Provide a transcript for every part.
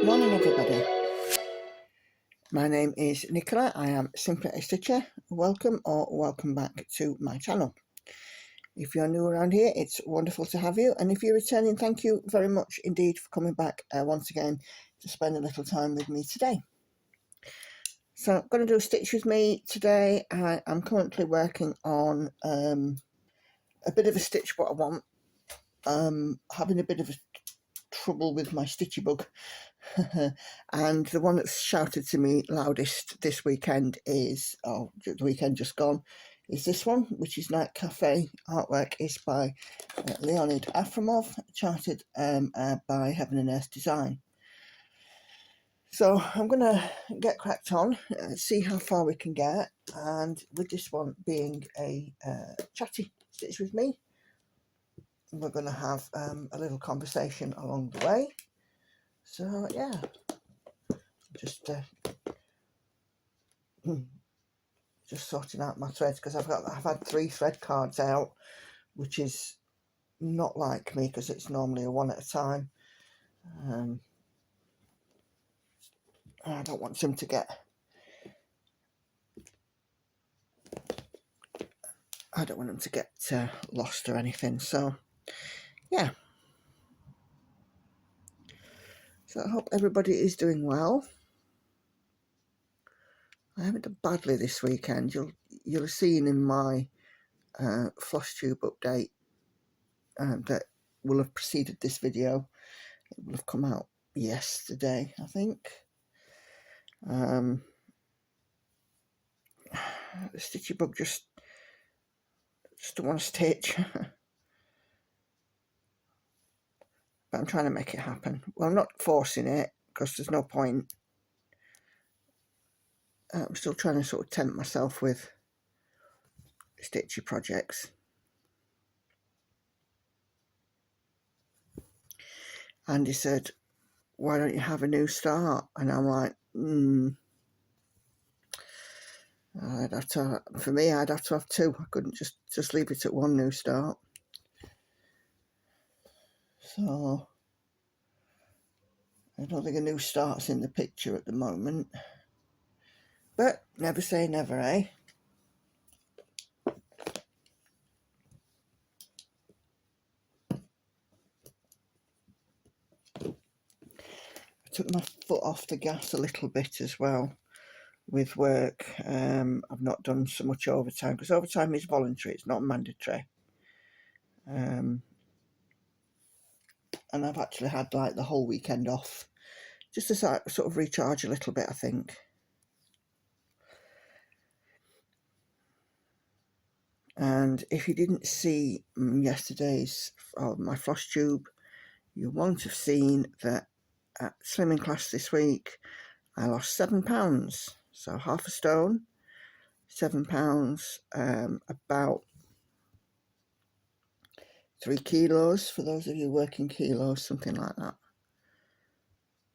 Morning everybody, my name is Nicola. I am simply a stitcher. Welcome or welcome back to my channel. If you're new around here, it's wonderful to have you, and if you're returning, thank you very much indeed for coming back once again to spend a little time with me today. So I'm going to do a stitch with me today. I'm currently working on a bit of a stitch what I want. Having a bit of a trouble with my stitchy bug and the one that's shouted to me loudest this weekend is, the weekend just gone, is this one, which is Night Cafe. Artwork is by Leonid Afremov, charted by Heaven and Earth Design. So I'm going to get cracked on, see how far we can get, and with this one being a chatty stitch with me, we're going to have a little conversation along the way. So yeah, just sorting out my threads, because I've had 3 thread cards out, which is not like me because it's normally a one at a time. I don't want them to get lost or anything. So yeah, so I hope everybody is doing well. I haven't done badly this weekend. You'll have seen in my floss tube update that will have preceded this video. It will have come out yesterday, I think. The stitchy bug just don't want to stitch. But I'm trying to make it happen. Well, I'm not forcing it because there's no point. I'm still trying to sort of tempt myself with stitchy projects. Andy said, why don't you have a new start? And I'm like, I'd have to, for me, I'd have to have 2. I couldn't just leave it at 1 new start. So I don't think a new start's in the picture at the moment. But never say never, eh? I took my foot off the gas a little bit as well with work. I've not done so much overtime because overtime is voluntary, it's not mandatory. And I've actually had like the whole weekend off just to sort of recharge a little bit, I think. And if you didn't see yesterday's my floss tube, you won't have seen that at slimming class this week I lost £7, so half a stone, £7, about 3 kilos for those of you working kilos, something like that.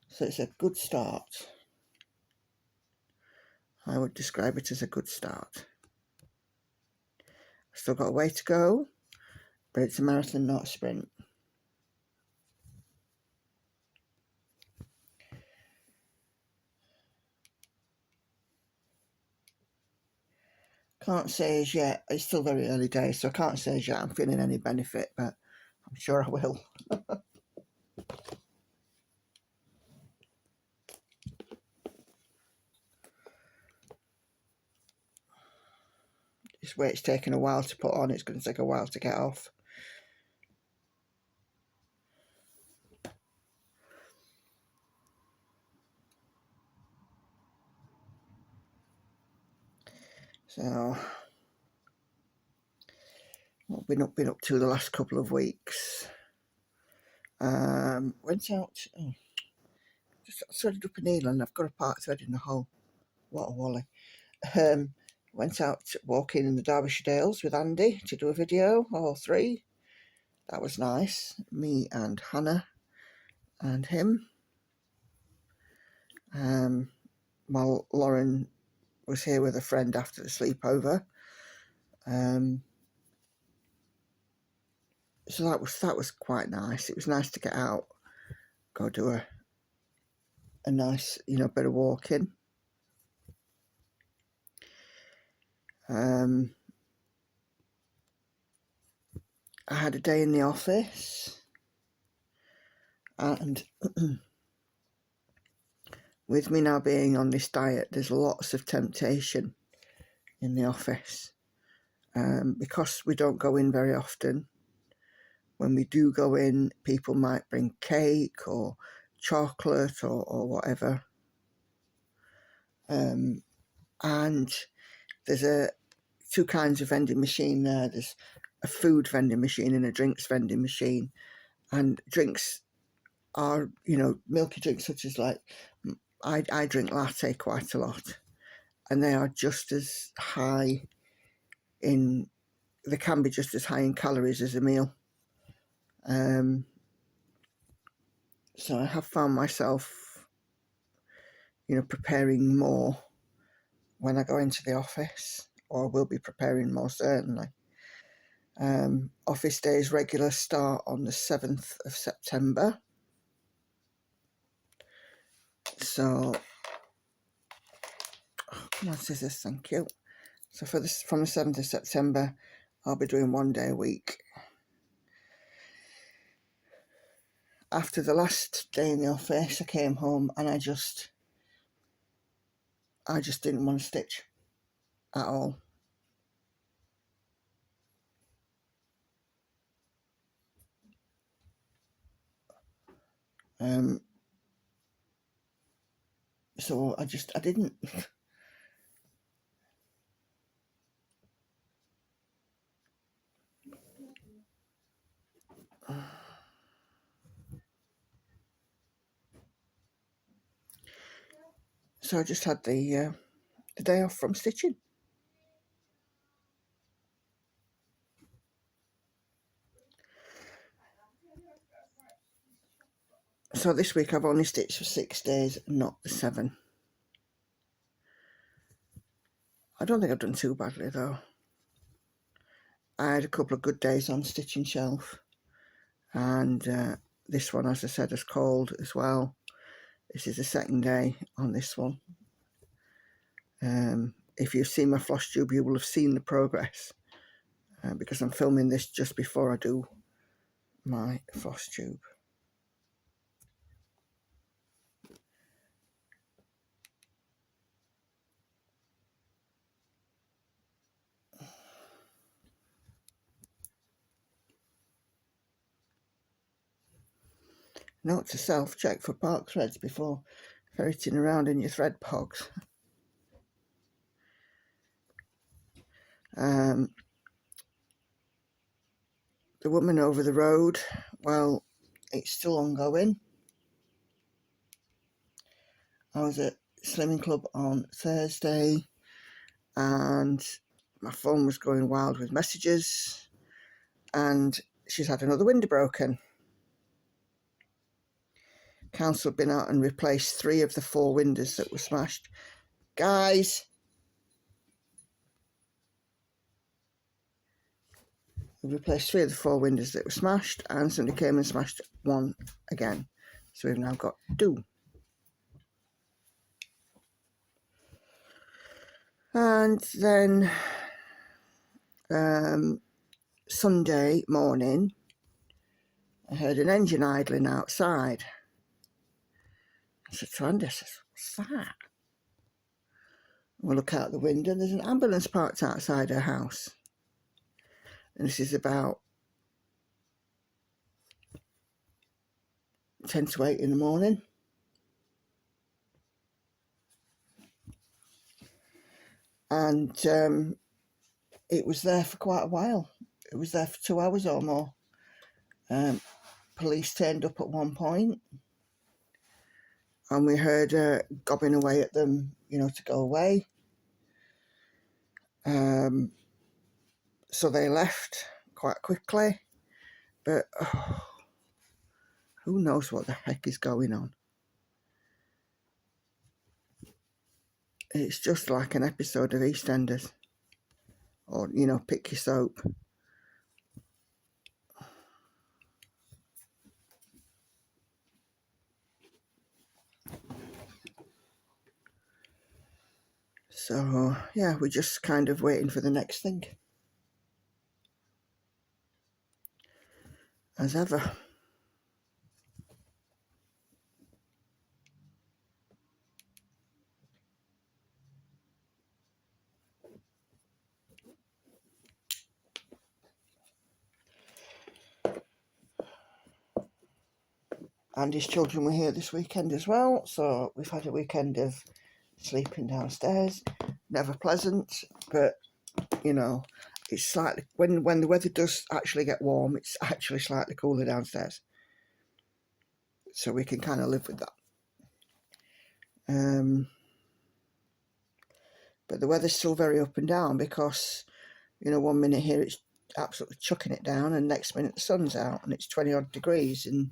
So it's a good start. I would describe it as a good start. I've still got a way to go, but it's a marathon, not a sprint. Can't say as yet, it's still very early days, so I can't say as yet I'm feeling any benefit, but I'm sure I will. This weight's taken a while to put on, it's going to take a while to get off. So what have been up to the last couple of weeks? Went out, just threaded up a needle and I've got a part thread in the hole. What a wally. Went out walking in the Derbyshire Dales with Andy to do a video, all 3. That was nice. Me and Hannah and him. While Lauren was here with a friend after the sleepover. So that was quite nice. It was nice to get out, go do a nice, bit of walking. I had a day in the office, and with me now being on this diet, there's lots of temptation in the office. Because we don't go in very often, when we do go in, people might bring cake or chocolate or whatever. And there's two kinds of vending machine there. There's a food vending machine and a drinks vending machine. And drinks are, milky drinks such as I drink latte quite a lot. And they are just as high they can be just as high in calories as a meal. So I have found myself, preparing more when I go into the office, or will be preparing more certainly. Office days regular start on the 7th of September. So, come on, scissors, thank you. So from the 7th of September, I'll be doing 1 day a week. After the last day in the office, I came home and I just didn't want to stitch at all. So I didn't. So I just had the day off from stitching. So this week I've only stitched for 6 days, not the 7. I don't think I've done too badly though. I had a couple of good days on stitching shelf, and this one, as I said, is cold as well. This is the second day on this one. If you've seen my floss tube, you will have seen the progress, because I'm filming this just before I do my floss tube. Note to self, check for bark threads before ferreting around in your thread pogs. The woman over the road, well, it's still ongoing. I was at Slimming Club on Thursday and my phone was going wild with messages, and she's had another window broken. Council have been out and replaced 3 of the 4 windows that were smashed. Guys! We've replaced 3 of the 4 windows that were smashed, and somebody came and smashed 1 again. So we've now got 2. And then Sunday morning, I heard an engine idling outside. I said to Andy, what's that? We'll look out the window and there's an ambulance parked outside her house. And this is about 10 to 8 in the morning. And it was there for quite a while. It was there for 2 hours or more. Police turned up at one point, and we heard her gobbing away at them, to go away. So they left quite quickly, but who knows what the heck is going on. It's just like an episode of EastEnders, or, Pick Your Soap. So yeah, we're just kind of waiting for the next thing, as ever. And his children were here this weekend as well, so we've had a weekend of sleeping downstairs. Never pleasant, but you know, it's slightly, when the weather does actually get warm, it's actually slightly cooler downstairs, so we can kind of live with that. But the weather's still very up and down, because you know, 1 minute here it's absolutely chucking it down, and next minute the sun's out and it's 20 odd degrees, and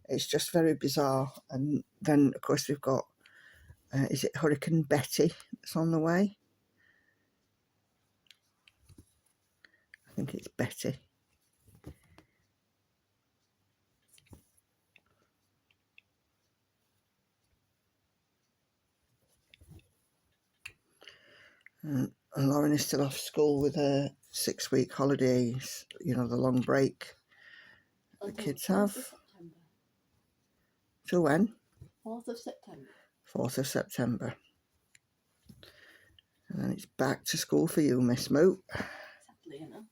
it's just very bizarre. And then of course we've got is it Hurricane Betty that's on the way? I think it's Betty. And Lauren is still off school with her 6-week holidays, you know, the long break the kids have. Till when? 4th of September. 4th of September. And then it's back to school for you, Miss Moot. Sadly enough.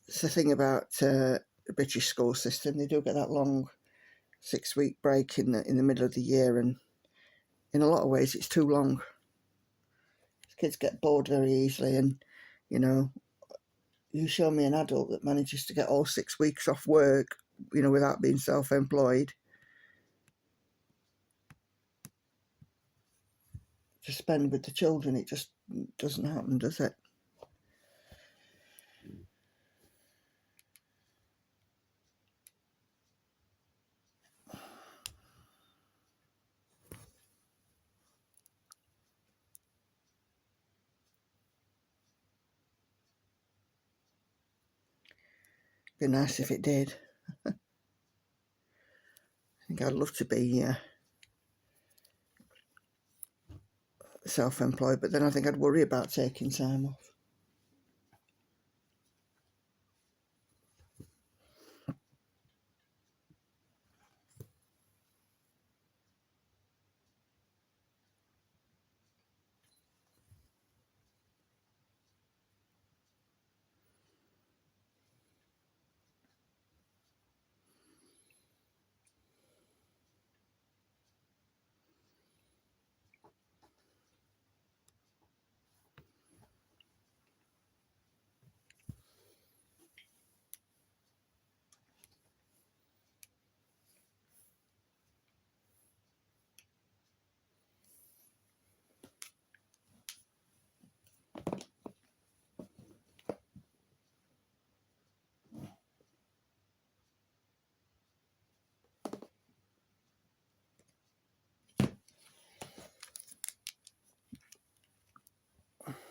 It's the thing about the British school system, they do get that long 6-week break in the middle of the year, and in a lot of ways it's too long. Kids get bored very easily, and you know, you show me an adult that manages to get all 6 weeks off work, you know, without being self-employed, to spend with the children. It just doesn't happen, does it? Be nice if it did. I think I'd love to be self-employed, but then I think I'd worry about taking time off.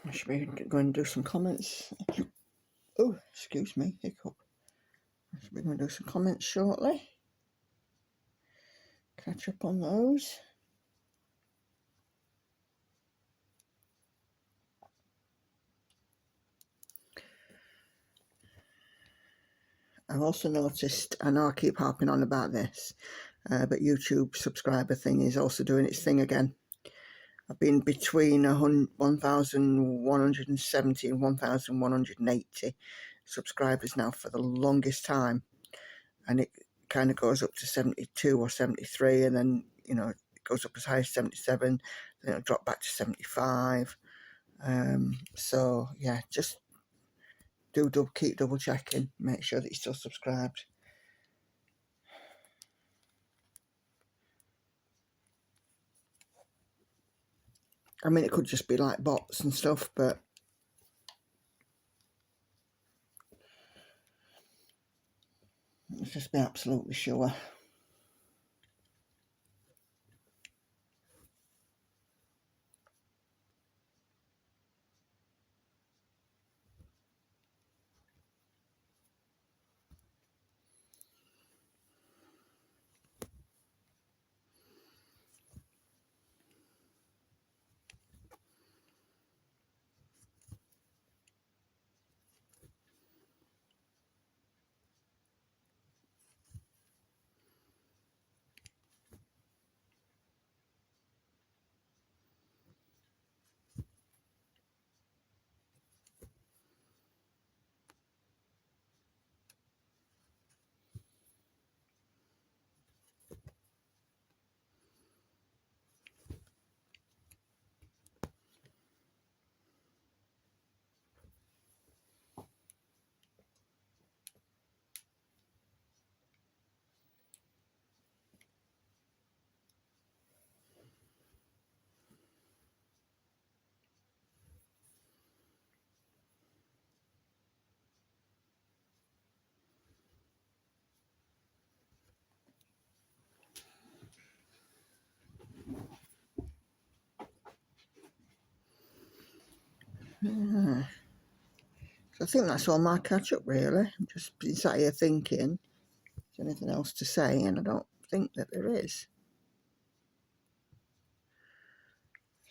I should be going to do some comments. Oh, excuse me, hiccup. I should be going to do some comments shortly. Catch up on those. I've also noticed, I know I keep harping on about this, but YouTube subscriber thing is also doing its thing again. I've been between 1,170 and 1,180 subscribers now for the longest time, and it kind of goes up to 72 or 73, and then, you know, it goes up as high as 77, then it'll drop back to 75. So yeah, just keep double checking, make sure that you're still subscribed. I mean, it could just be like bots and stuff, but let's just be absolutely sure. Yeah. So I think that's all my catch up really. I'm just been sat here thinking, is there anything else to say? And I don't think that there is.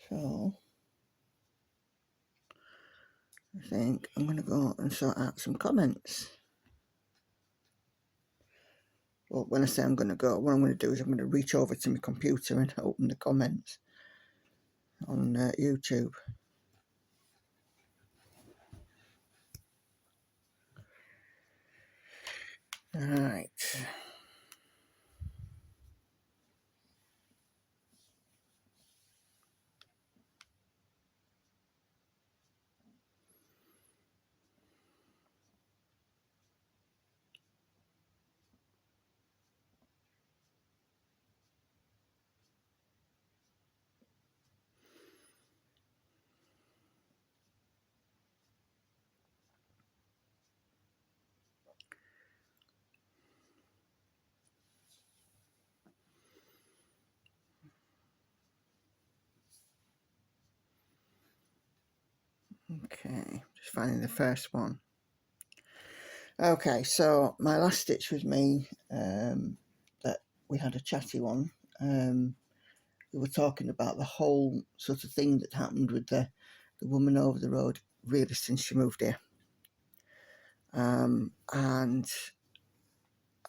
So I think I'm going to go and sort out some comments. Well, when I say I'm going to go, what I'm going to do is I'm going to reach over to my computer and open the comments on YouTube. Right. Okay, just finding the first one. Okay, so my last stitch with me, that we had a chatty one. We were talking about the whole sort of thing that happened with the woman over the road, really, since she moved here. And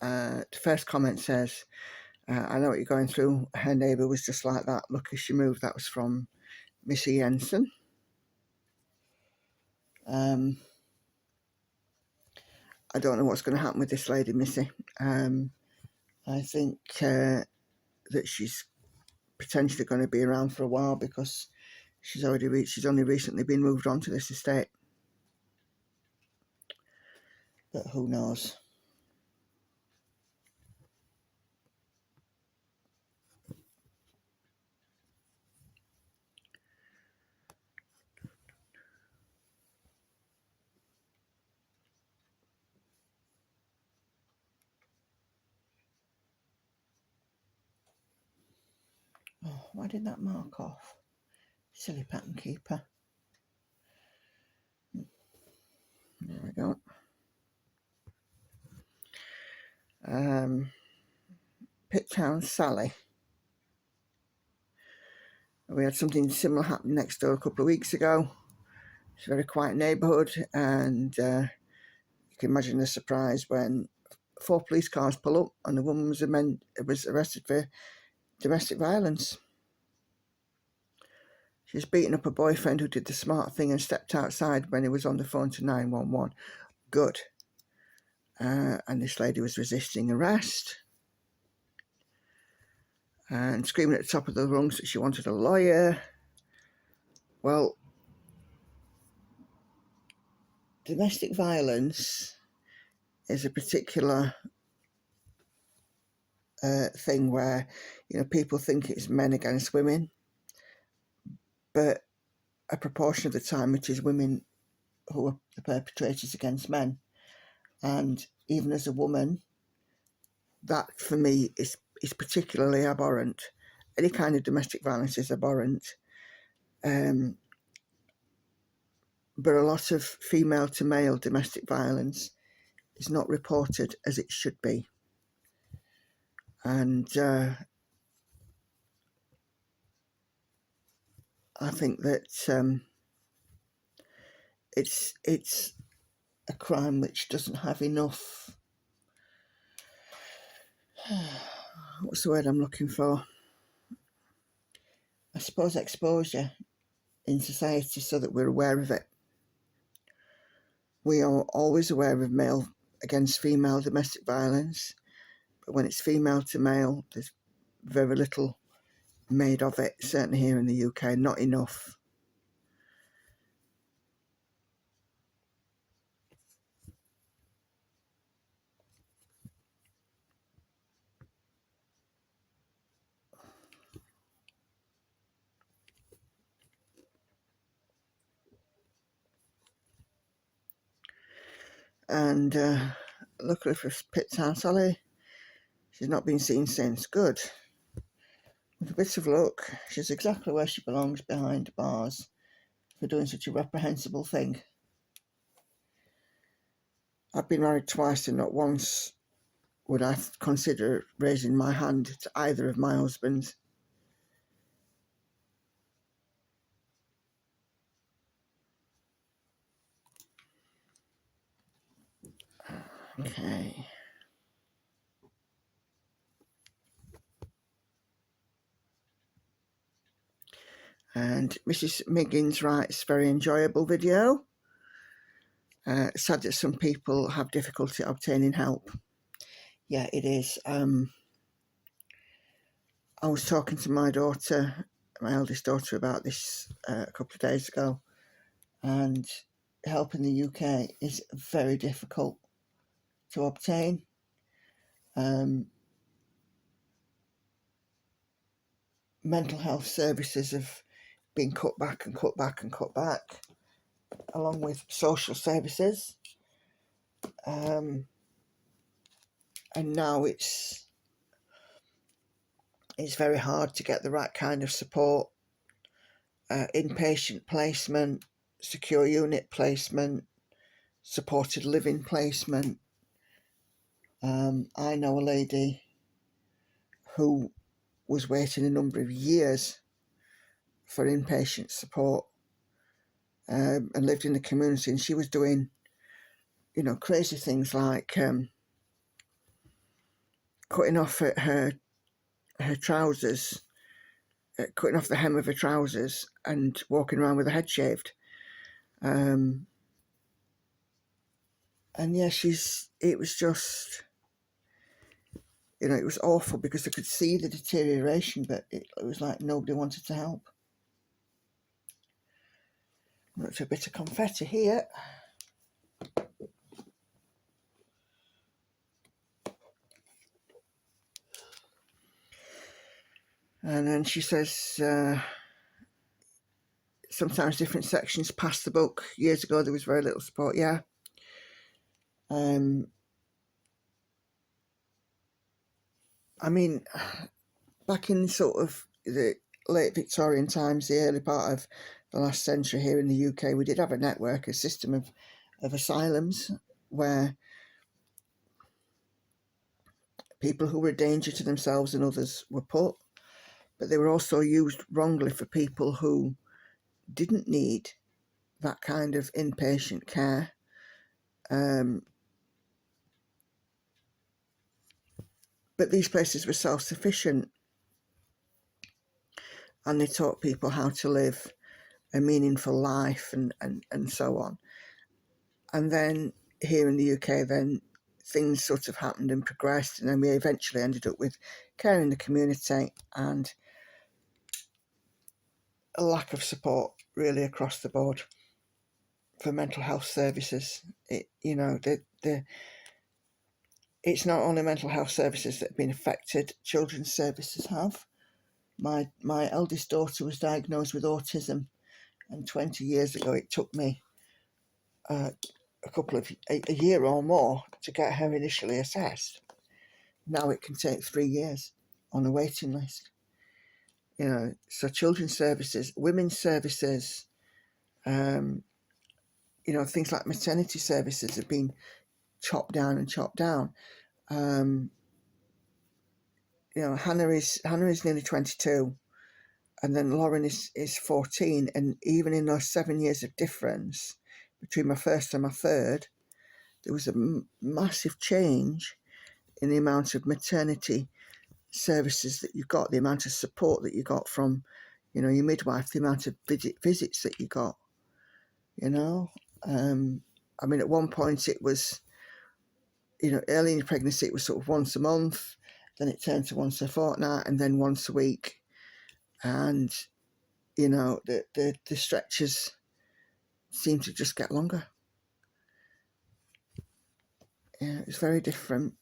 the first comment says, I know what you're going through. Her neighbour was just like that. Look, as she moved. That was from Missy Jensen. I don't know what's going to happen with this lady, Missy. I think that she's potentially going to be around for a while because she's only recently been moved on to this estate. But who knows? Oh, why did that mark off? Silly pattern keeper. There we go. Pittown Sally. We had something similar happen next door a couple of weeks ago. It's a very quiet neighbourhood, and you can imagine the surprise when 4 police cars pull up and the woman was arrested for domestic violence. She was beating up her boyfriend, who did the smart thing and stepped outside when he was on the phone to 911. Good. And this lady was resisting arrest and screaming at the top of the lungs that she wanted a lawyer. Well, domestic violence is a particular thing where, you know, people think it's men against women, but a proportion of the time it is women who are the perpetrators against men. And even as a woman, that for me is particularly abhorrent. Any kind of domestic violence is abhorrent. But a lot of female to male domestic violence is not reported as it should be. And I think that it's a crime which doesn't have enough, what's the word I'm looking for? I suppose exposure in society so that we're aware of it. We are always aware of male against female domestic violence, but when it's female to male, there's very little made of it, certainly here in the UK, not enough. And luckily for Pittown Sally, she's not been seen since. Good. With a bit of luck, she's exactly where she belongs, behind bars, for doing such a reprehensible thing. I've been married twice and not once would I consider raising my hand to either of my husbands. Okay. And Mrs. Miggins writes, very enjoyable video. Sad that some people have difficulty obtaining help. Yeah, it is. I was talking to my daughter, my eldest daughter, about this a couple of days ago, and help in the UK is very difficult to obtain. Mental health services have been cut back and cut back and cut back, along with social services. And now it's very hard to get the right kind of support, inpatient placement, secure unit placement, supported living placement. I know a lady who was waiting a number of years for inpatient support, and lived in the community, and she was doing, crazy things like cutting off her trousers, cutting off the hem of her trousers and walking around with her head shaved. And yeah, it was just, it was awful because I could see the deterioration, but it was like nobody wanted to help. That's a bit of confetti here. And then she says, sometimes different sections pass the book. Years ago, there was very little support. Yeah. I mean, back in sort of the late Victorian times, the early part of the last century here in the UK, we did have a system of asylums where people who were a danger to themselves and others were put, but they were also used wrongly for people who didn't need that kind of inpatient care. But these places were self-sufficient, and they taught people how to live a meaningful life and so on. And then here in the UK, then things sort of happened and progressed, and then we eventually ended up with care in the community and a lack of support really across the board for mental health services. It's not only mental health services that have been affected, children's services have. My eldest daughter was diagnosed with autism, and 20 years ago it took me a year or more to get her initially assessed. Now it can take 3 years on a waiting list. So children's services, women's services, things like maternity services have been chopped down and chopped down. Hannah is nearly 22, and then Lauren is 14, and even in those 7 years of difference between my first and my third, there was a massive change in the amount of maternity services that you got, the amount of support that you got from, your midwife, the amount of visits that you got. I mean, at one point it was, early in your pregnancy it was sort of once a month, then it turned to once a fortnight, and then once a week. And the stretches seem to just get longer. Yeah, it's very different.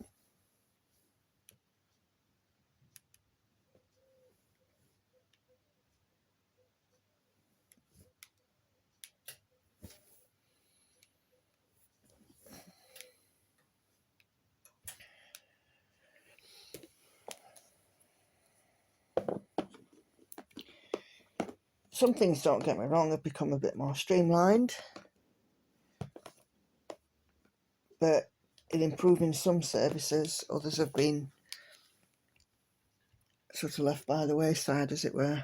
some things, don't get me wrong, have become a bit more streamlined, but in improving some services, others have been sort of left by the wayside, as it were.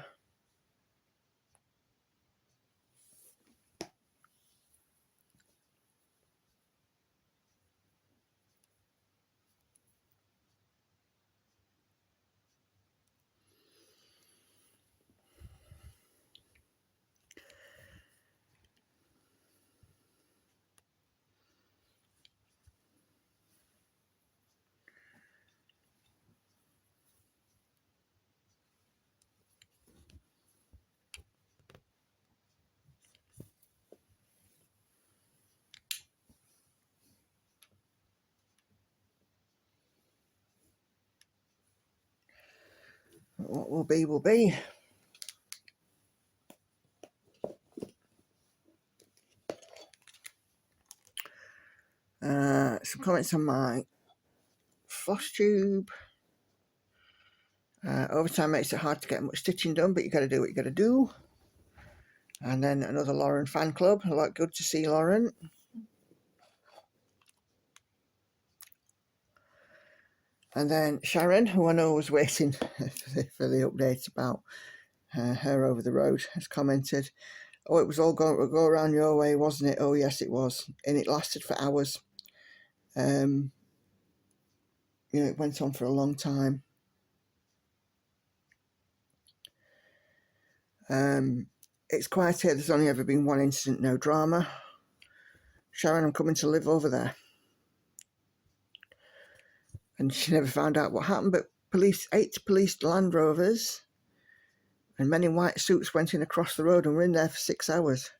What will be, will be. Some comments on my floss tube. Overtime makes it hard to get much stitching done, but you got to do what you got to do. And then another Lauren fan club. A lot good to see Lauren. And then Sharon, who I know was waiting for the update about her over the road, has commented, "Oh, it was all going to go around your way, wasn't it?" Oh, yes, it was. And it lasted for hours. You know, it went on for a long time. It's quiet here. There's only ever been one incident, no drama. Sharon, I'm coming to live over there. And she never found out what happened, but 8 police Land Rovers and men in white suits went in across the road and were in there for 6 hours.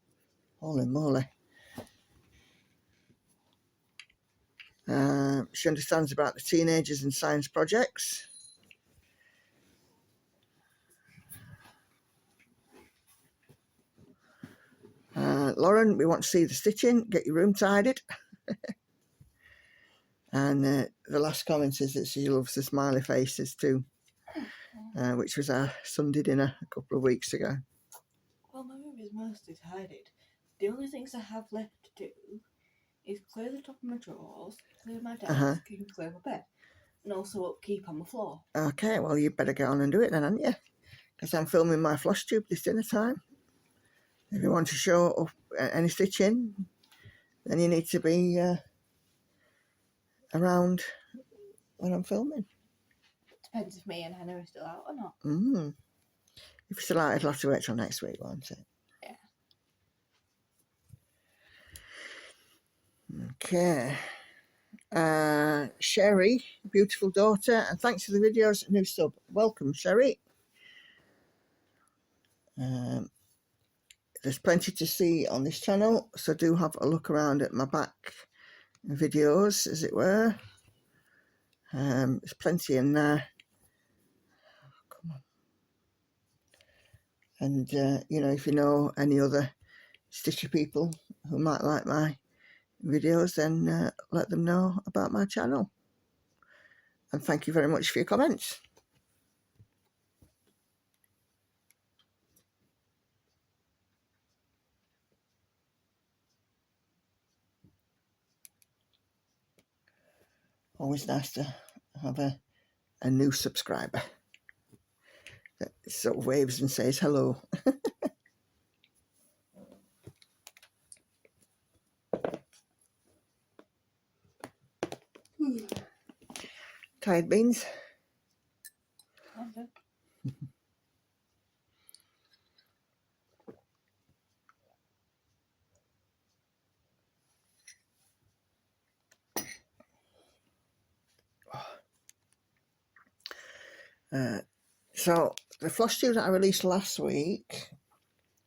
Holy moly. She understands about the teenagers and science projects. Lauren, we want to see the stitching. Get your room tidied. And the last comment is that she loves the smiley faces too, which was our Sunday dinner a couple of weeks ago. Well, my room is mostly tidied. The only things I have left to do is clear the top of my drawers, clear my desk, and clear my bed, and also upkeep on the floor. Okay, well, you better get on and do it then, hadn't you? Because I'm filming my floss tube this dinner time. If you want to show up any stitching, then you need to be around when I'm filming. Depends if me and Hannah are still out or not. If you're still out, it'll have to wait till next week, won't it? Yeah. Okay. Sherry, beautiful daughter, and thanks for the videos. New sub. Welcome, Sherry. There's plenty to see on this channel, so do have a look around at my back videos, as it were. There's plenty in there. Come on. And, you know, if you know any other stitcher people who might like my videos, then let them know about my channel. And thank you very much for your comments. Always nice to have a new subscriber that sort of waves and says hello. Tired beans? Okay. So the floss tube that I released last week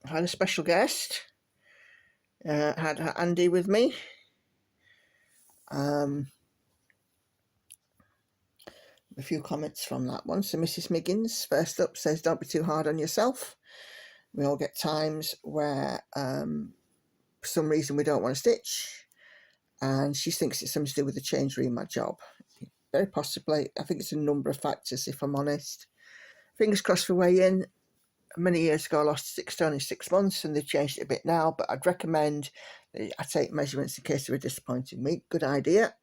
had a special guest. Had Andy with me. A few comments from that one. So Mrs. Miggins, first up, says, "Don't be too hard on yourself. We all get times where for some reason we don't want to stitch." And she thinks it's something to do with the change room, my job. Very possibly. I think it's a number of factors, if I'm honest. Fingers crossed for weigh-in. many years ago I lost 6 stone in 6 months, and they've changed it a bit now, but I'd recommend that I take measurements in case of a disappointing week. Good idea.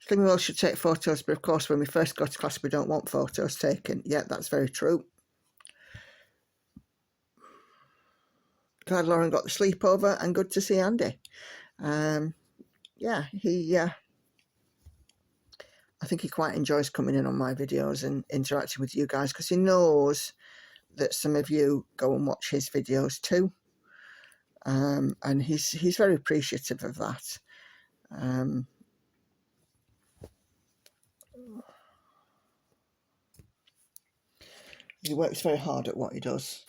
Slimming should take photos, but of course when we first go to class we don't want photos taken. Yeah, that's very true. Glad Lauren got the sleepover, and good to see Andy. Yeah, I think he quite enjoys coming in on my videos and interacting with you guys, because he knows that some of you go and watch his videos too, and he's very appreciative of that. He works very hard at what he does.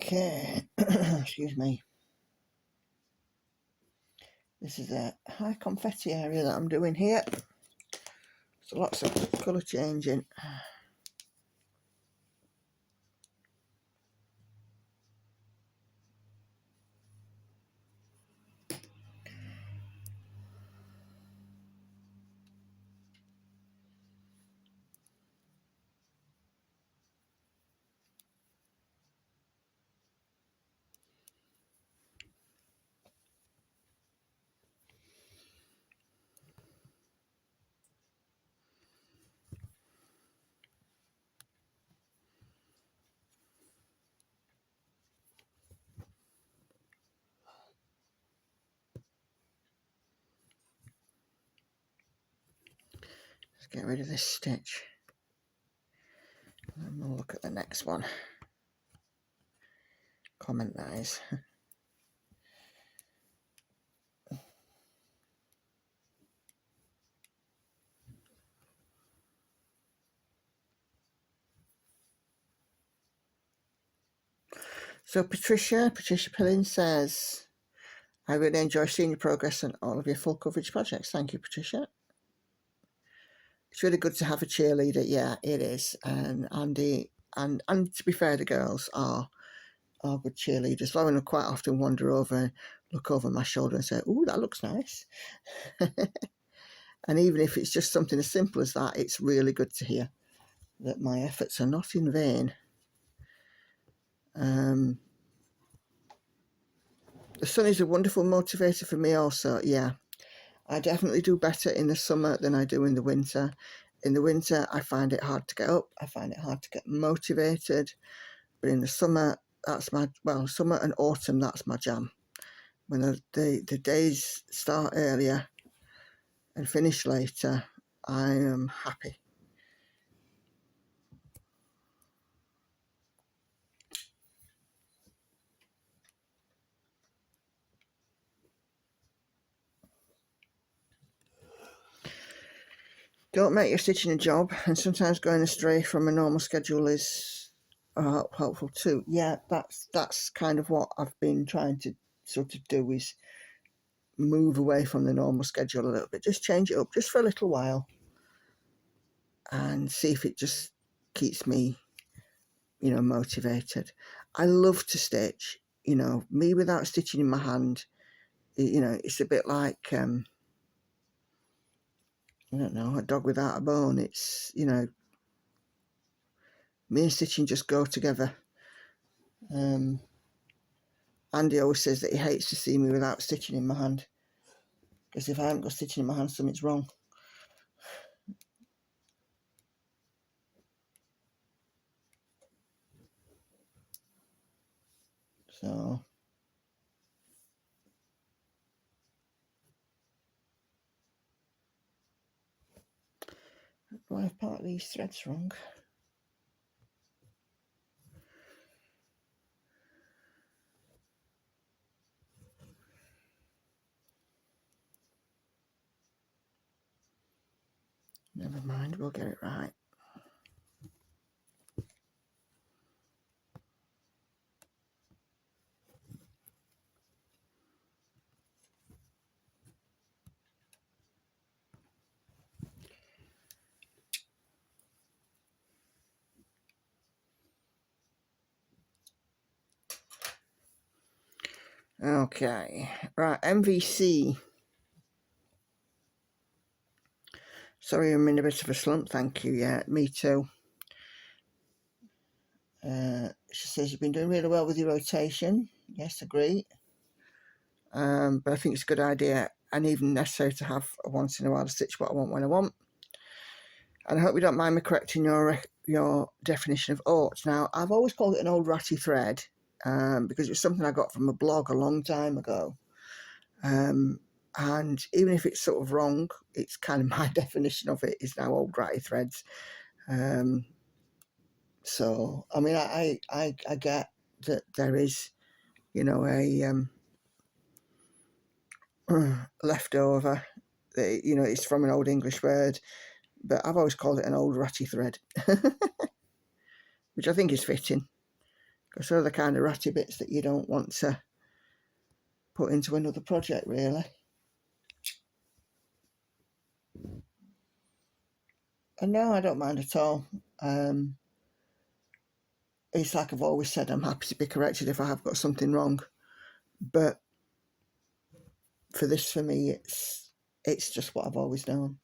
Okay, excuse me. This is a high confetti area that I'm doing here. So lots of colour changing. Let's get rid of this stitch. And we'll look at the next one. Comment that is. So Patricia Pillin says, I really enjoy seeing your progress on all of your full coverage projects. Thank you, Patricia. It's really good to have a cheerleader. Yeah, it is. And Andy, and to be fair, the girls are good cheerleaders. Lauren will quite often wander over, look over my shoulder and say, "Ooh, that looks nice." And even if it's just something as simple as that, it's really good to hear that my efforts are not in vain. The sun is a wonderful motivator for me also. Yeah, I definitely do better in the summer than I do in the winter. In the winter, I find it hard to get up. I find it hard to get motivated. But in the summer, summer and autumn, that's my jam. When the days start earlier and finish later, I am happy. Don't make your stitching a job, and sometimes going astray from a normal schedule is helpful too. Yeah, that's kind of what I've been trying to sort of do, is move away from the normal schedule a little bit. Just change it up just for a little while and see if it just keeps me, motivated. I love to stitch. Me without stitching in my hand, it's a bit like I don't know, a dog without a bone. It's, me and stitching just go together. Andy always says that he hates to see me without stitching in my hand, because if I haven't got stitching in my hand, something's wrong. So do I have part of these threads wrong? Never mind, we'll get it right. Okay, right, MVC. Sorry, I'm in a bit of a slump, thank you. Yeah, me too. She says you've been doing really well with your rotation. Yes, agree. But I think it's a good idea and even necessary to have a once in a while to stitch what I want when I want. And I hope you don't mind me correcting your definition of aught. Now, I've always called it an old ratty thread because it was something I got from a blog a long time ago. And even if it's sort of wrong, it's kind of my definition of it is now old ratty threads. So, I mean, I get that there is, you know, a leftover, you know, it's from an old English word, but I've always called it an old ratty thread, which I think is fitting, because they're the kind of ratty bits that you don't want to put into another project, really. And no, I don't mind at all. It's like I've always said, I'm happy to be corrected if I have got something wrong, but for me, it's just what I've always known.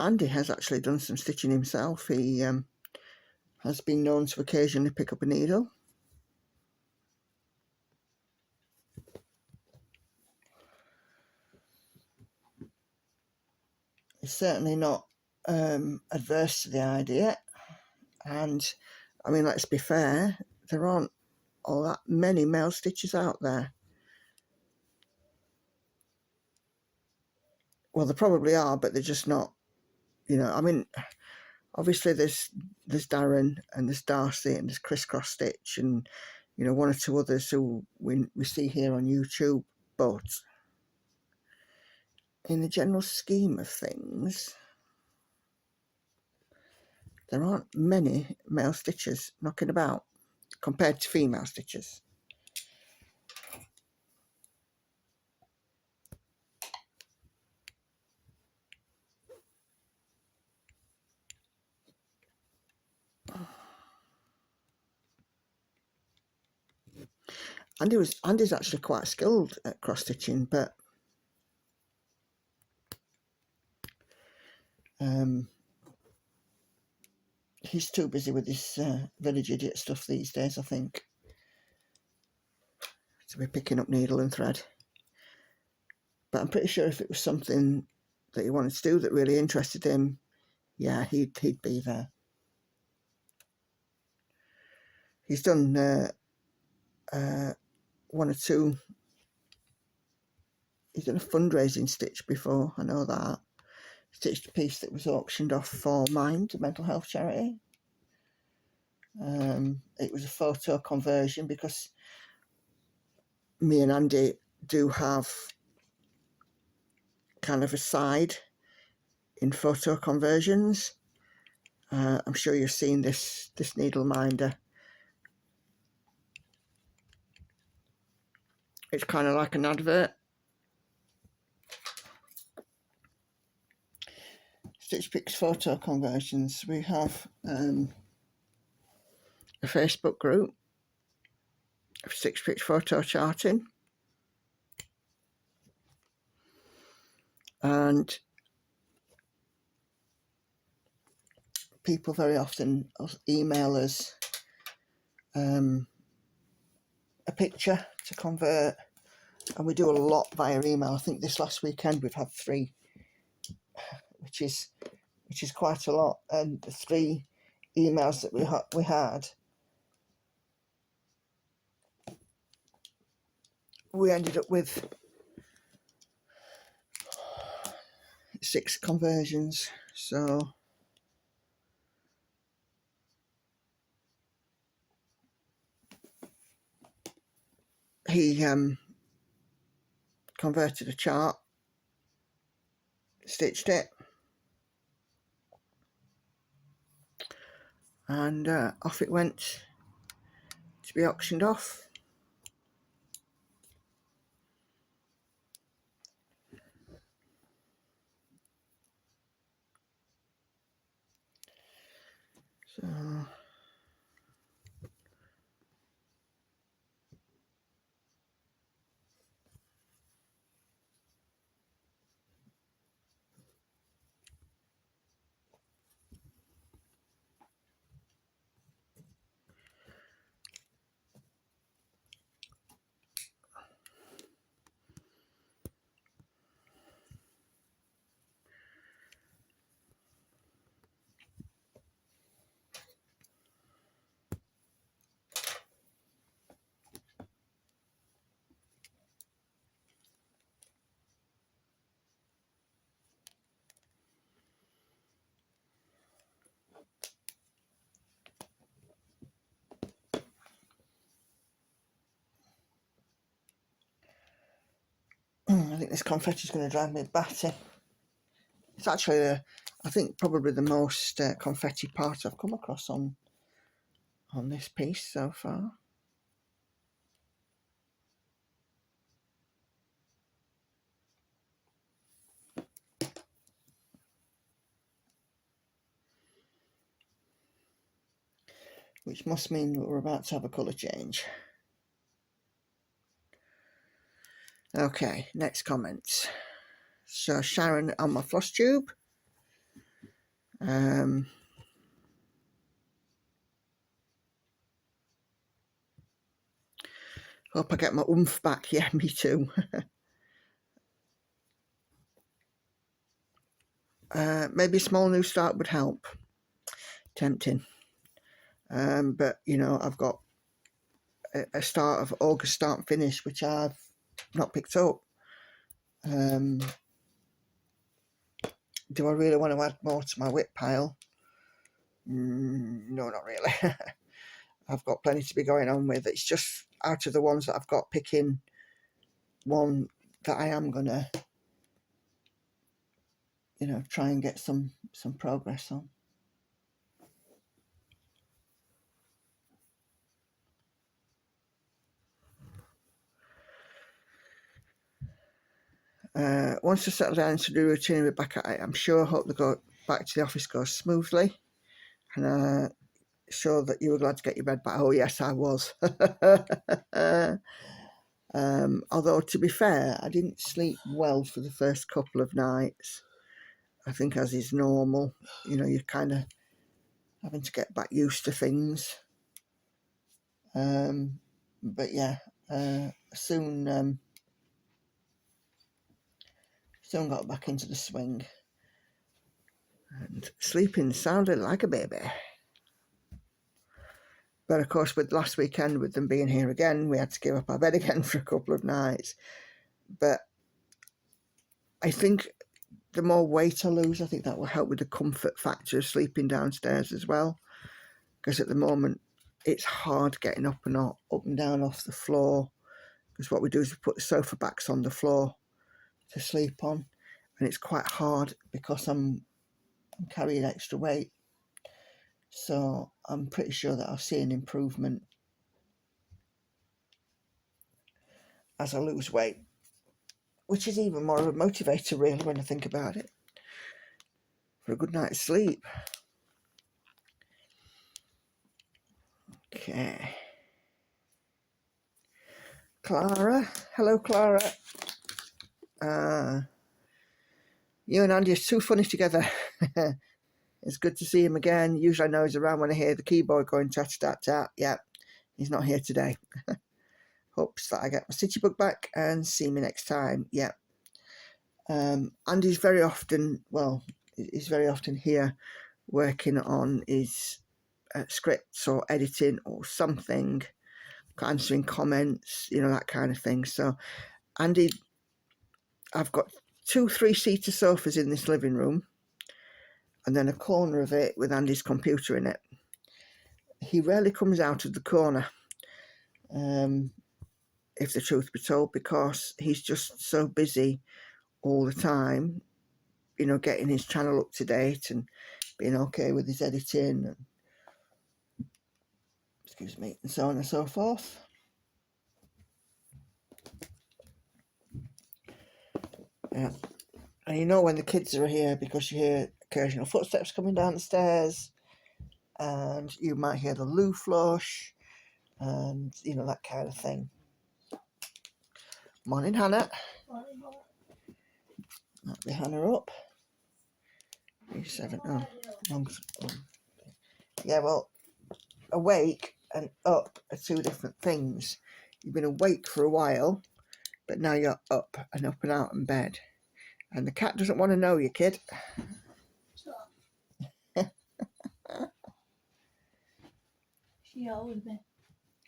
Andy has actually done some stitching himself. He has been known to occasionally pick up a needle. He's certainly not adverse to the idea, and I mean, let's be fair, there aren't all that many male stitchers out there. Well, there probably are, but they're just not, you know, I mean, obviously there's Darren and there's Darcy and there's Crisscross Stitch and, you know, one or two others who we see here on YouTube, but in the general scheme of things, there aren't many male stitchers knocking about compared to female stitchers. Andy's actually quite skilled at cross stitching, but he's too busy with this village idiot stuff these days, I think, to be picking up needle and thread. But I'm pretty sure if it was something that he wanted to do that really interested him, yeah, he'd be there. He's done one or two. He's done a fundraising stitch before, I know that. Stitched a piece that was auctioned off for Mind, a mental health charity. It was a photo conversion because me and Andy do have kind of a side in photo conversions. I'm sure you've seen this needle minder. It's kind of like an advert. Stitch Picks photo conversions. We have a Facebook group of Stitch Picks photo charting, and people very often email us a picture to convert, and we do a lot via email. I think this last weekend we've had 3, which is quite a lot, and the 3 emails that we had, we ended up with 6 conversions. So he converted a chart, stitched it, and off it went to be auctioned off. So I think this confetti is going to drive me batty. It's actually, I think, probably the most confetti part I've come across on this piece so far. Which must mean that we're about to have a colour change. Okay, next comments. So Sharon on my floss tube. Hope I get my oomph back. Yeah, me too. Maybe a small new start would help. Tempting. But, you know, I've got a start of August start and finish, which I've not picked up. Do I really want to add more to my whip pile? No, not really. I've got plenty to be going on with. It's just out of the ones that I've got, picking one that I am gonna, you know, try and get some progress on. Once I settle down into the routine, we're back at it. I'm sure. Hope the go back to the office goes smoothly, and sure that you were glad to get your bed back. Oh yes, I was. Although to be fair, I didn't sleep well for the first couple of nights. I think, as is normal, you know, you're kind of having to get back used to things. But yeah, soon got back into the swing, and sleeping sounded like a baby. But of course, with last weekend, with them being here again, we had to give up our bed again for a couple of nights. But I think the more weight I lose, I think that will help with the comfort factor of sleeping downstairs as well. Because at the moment, it's hard getting up and down off the floor. Because what we do is we put the sofa backs on the floor to sleep on, and it's quite hard because I'm carrying extra weight. So I'm pretty sure that I'll see an improvement as I lose weight, which is even more of a motivator really when I think about it, for a good night's sleep. Okay. Clara. Hello, Clara. You and Andy are too funny together. It's good to see him again. Usually I know he's around when I hear the keyboard going tat-tat-tat. Yeah, he's not here today. Hopes that I get my city book back and see me next time. Yeah. Andy's very often, well, he's very often here working on his scripts or editing or something, answering comments, you know, that kind of thing. So Andy, I've got 2 3-seater sofas in this living room, and then a corner of it with Andy's computer in it. He rarely comes out of the corner, if the truth be told, because he's just so busy all the time, you know, getting his channel up to date and being okay with his editing and, excuse me, and so on and so forth. Yeah. And you know when the kids are here, because you hear occasional footsteps coming down the stairs, and you might hear the loo flush and, you know, that kind of thing. Morning, Hannah. Morning, That'll be Hannah up. 7. Oh, wrong. Yeah, well, awake and up are two different things. You've been awake for a while, but now you're up and out in bed. And the cat doesn't want to know you, kid. She owes me.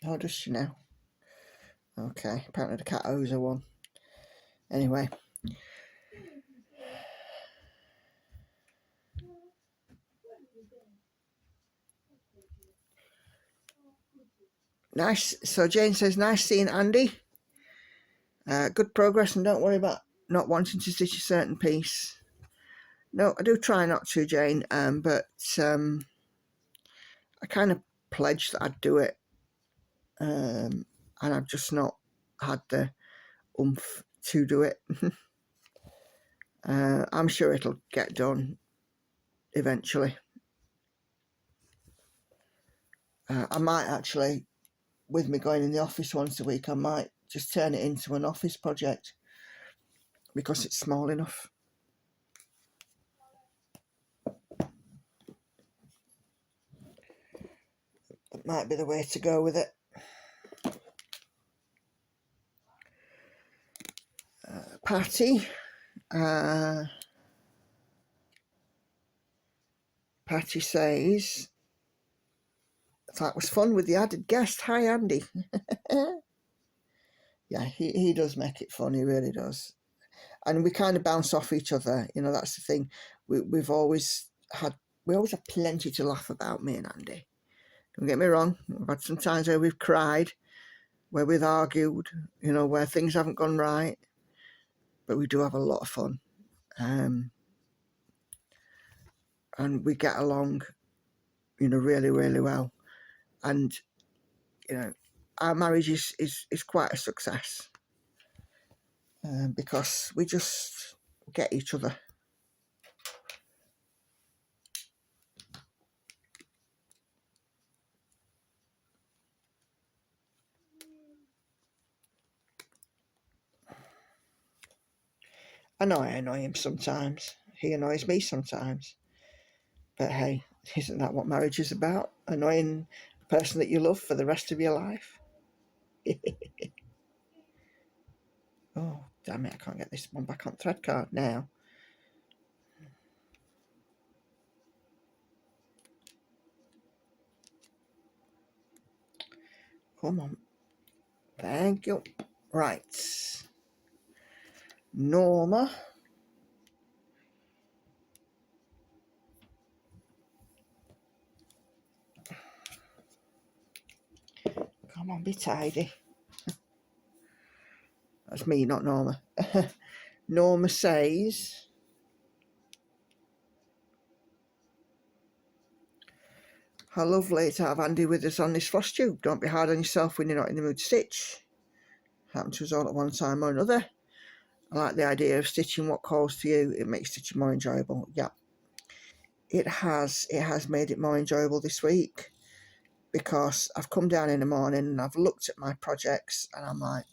How does she now? Okay, apparently the cat owes her one. Anyway. Nice. So Jane says, nice seeing Andy. Good progress, and don't worry about not wanting to stitch a certain piece. No, I do try not to, Jane, but I kind of pledged that I'd do it, and I've just not had the oomph to do it. I'm sure it'll get done eventually. I might actually, with me going in the office once a week, I might just turn it into an office project because it's small enough. That might be the way to go with it. Patty. Patty says, that was fun with the added guest. Hi, Andy. Yeah, he does make it fun. He really does. And we kind of bounce off each other. You know, that's the thing. We always have plenty to laugh about, me and Andy. Don't get me wrong. We've had some times where we've cried, where we've argued, you know, where things haven't gone right. But we do have a lot of fun. And we get along, you know, really, really well. And, you know, our marriage is quite a success. Because we just get each other. I know I annoy him sometimes. He annoys me sometimes. But hey, isn't that what marriage is about? Annoying the person that you love for the rest of your life. Oh, damn it, I can't get this one back on thread card now. Come on. Thank you. Right. Norma. Come on, be tidy. That's me, not Norma. Norma says, how lovely to have Andy with us on this frost tube. Don't be hard on yourself when you're not in the mood to stitch. Happened to us all at one time or another. I like the idea of stitching what calls to you. It makes stitching more enjoyable. Yeah, it has made it more enjoyable this week, because I've come down in the morning and I've looked at my projects and I'm like,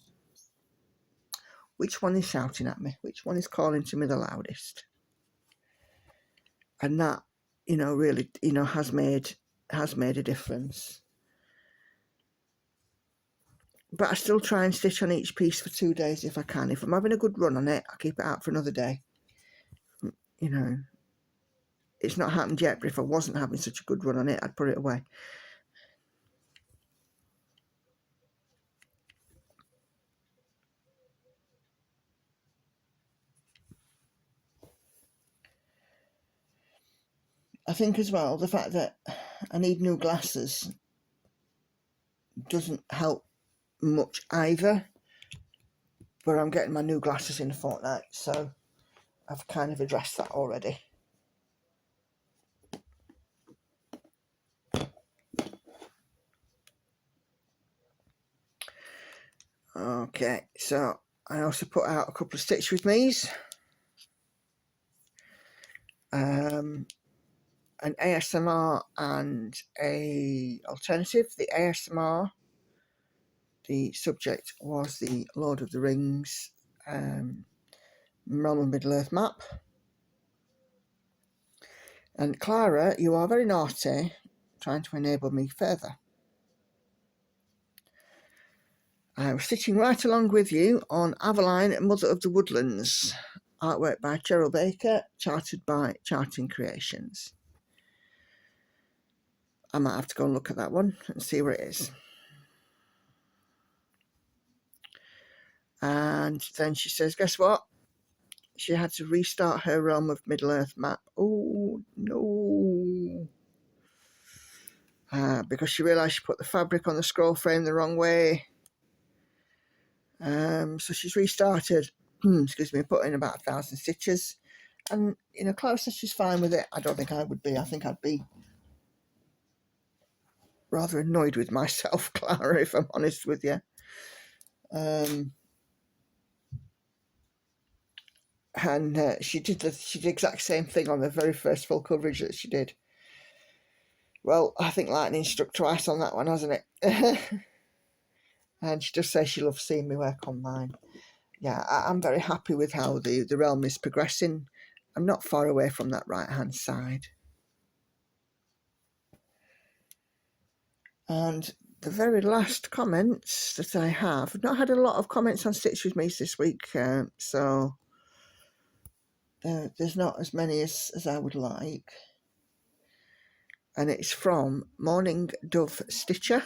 which one is shouting at me? Which one is calling to me the loudest? And that, you know, really, you know, has made a difference. But I still try and stitch on each piece for 2 days if I can. If I'm having a good run on it, I keep it out for another day. You know, it's not happened yet, but if I wasn't having such a good run on it, I'd put it away. I think as well, the fact that I need new glasses doesn't help much either. But I'm getting my new glasses in a fortnight, so I've kind of addressed that already. Okay, so I also put out a couple of stitch with me's. an ASMR and a alternative. The ASMR, the subject was the Lord of the Rings Realm of Middle-earth map. And Clara, you are very naughty, trying to enable me further. I was sitting right along with you on Aveline, Mother of the Woodlands, artwork by Cheryl Baker, charted by Charting Creations. I might have to go and look at that one and see where it is. And then she says, guess what? She had to restart her Realm of Middle-earth map. Oh, no. Because she realised she put the fabric on the scroll frame the wrong way. So she's restarted, excuse me, put in about 1,000 stitches. And, you know, Clara says she's fine with it. I don't think I would be. I think I'd be rather annoyed with myself, Clara, if I'm honest with you. And she did the exact same thing on the very first full coverage that she did. Well, I think lightning struck twice on that one, hasn't it? And she just says she loves seeing me work on mine. Yeah, I'm very happy with how the realm is progressing. I'm not far away from that right-hand side. And the very last comments that I have, I've not had a lot of comments on Stitch With Me this week, so there's not as many as I would like. And it's from Morning Dove Stitcher.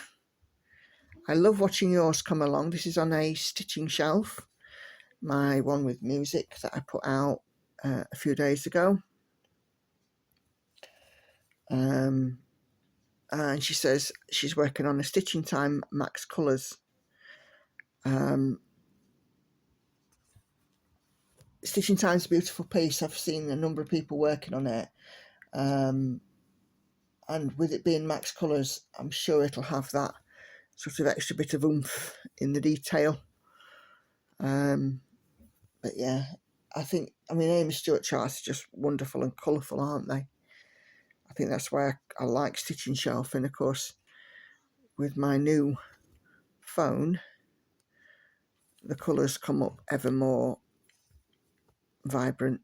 I love watching yours come along. This is on a stitching shelf, my one with music that I put out a few days ago. And she says she's working on a Stitching Time Max Colours. Stitching Time's a beautiful piece. I've seen a number of people working on it. And with it being Max Colours, I'm sure it'll have that sort of extra bit of oomph in the detail. But yeah, I mean, Amy Stewart charts are just wonderful and colourful, aren't they? I think that's why I like Stitching Shelf. And of course, with my new phone, the colours come up ever more vibrant.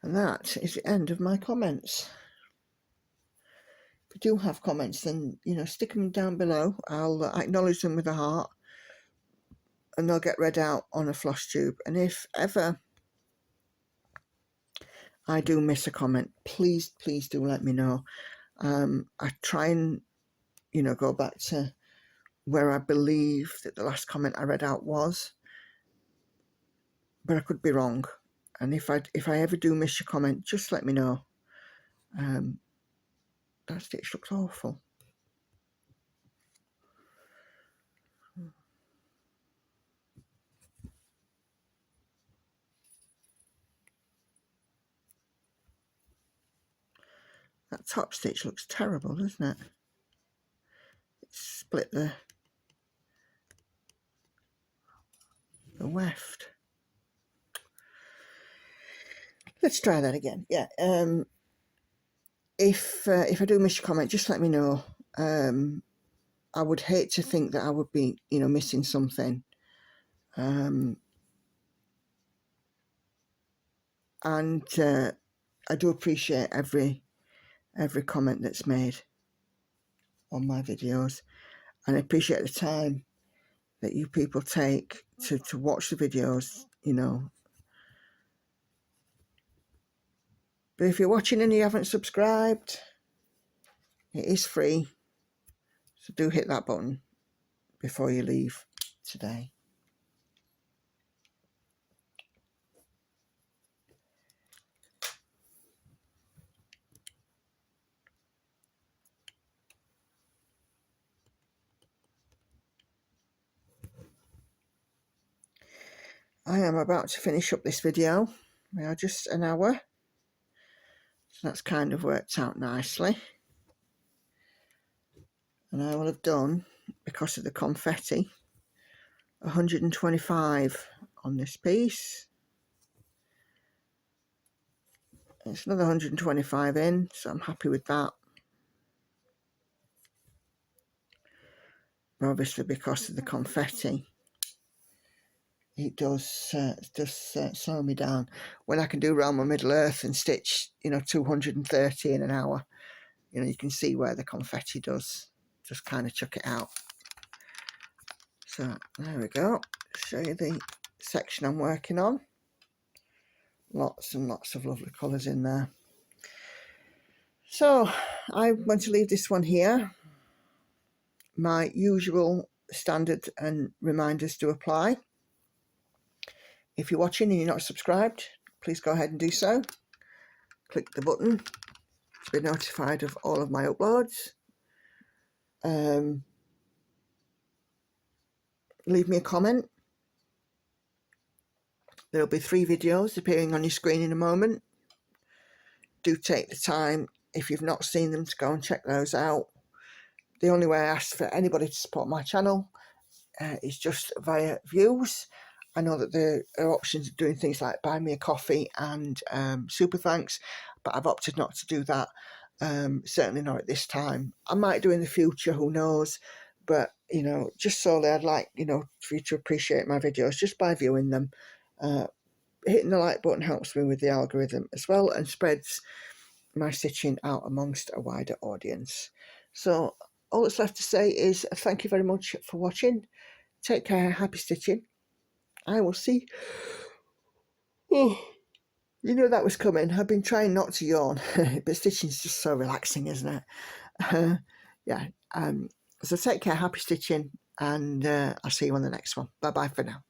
And that is the end of my comments. If you do have comments, then, you know, stick them down below. I'll acknowledge them with a heart, and they'll get read out on a floss tube. And if ever I do miss a comment, please do let me know. I try and, you know, go back to where I believe that the last comment I read out was, but I could be wrong. And if I ever do miss your comment, just let me know. That stitch looks awful. That top stitch looks terrible, doesn't it? It's split the weft. Let's try that again. Yeah. If I do miss your comment, just let me know. I would hate to think that I would be, you know, missing something. And I do appreciate every comment that's made on my videos, and I appreciate the time that you people take to watch the videos, you know. But if you're watching and you haven't subscribed, it is free, so do hit that button before you leave today. I am about to finish up this video. We are just an hour, so that's kind of worked out nicely. And I will have done, because of the confetti, 125 on this piece. It's another 125 in, so I'm happy with that. But obviously, because of the confetti, it does slow me down. When I can do around my Middle Earth and stitch, 230 in an hour, you can see where the confetti does just kind of chuck it out. So there we go. Show you the section I'm working on. Lots and lots of lovely colours in there. So I'm going to leave this one here. My usual standard and reminders do apply. If you're watching and you're not subscribed, please go ahead and do so. Click the button to be notified of all of my uploads. Leave me a comment. There'll be 3 videos appearing on your screen in a moment. Do take the time, if you've not seen them, to go and check those out. The only way I ask for anybody to support my channel is just via views. I know that there are options of doing things like buy me a coffee and super thanks, but I've opted not to do that. Certainly not at this time. I might do in the future, who knows, but just solely I'd like for you to appreciate my videos just by viewing them. Hitting the like button helps me with the algorithm as well, and spreads my stitching out amongst a wider audience. So all that's left to say is thank you very much for watching. Take care, happy stitching. I will see. Oh, you know that was coming. I've been trying not to yawn, but stitching's just so relaxing, isn't it? Yeah. So take care, happy stitching, and I'll see you on the next one. Bye bye for now.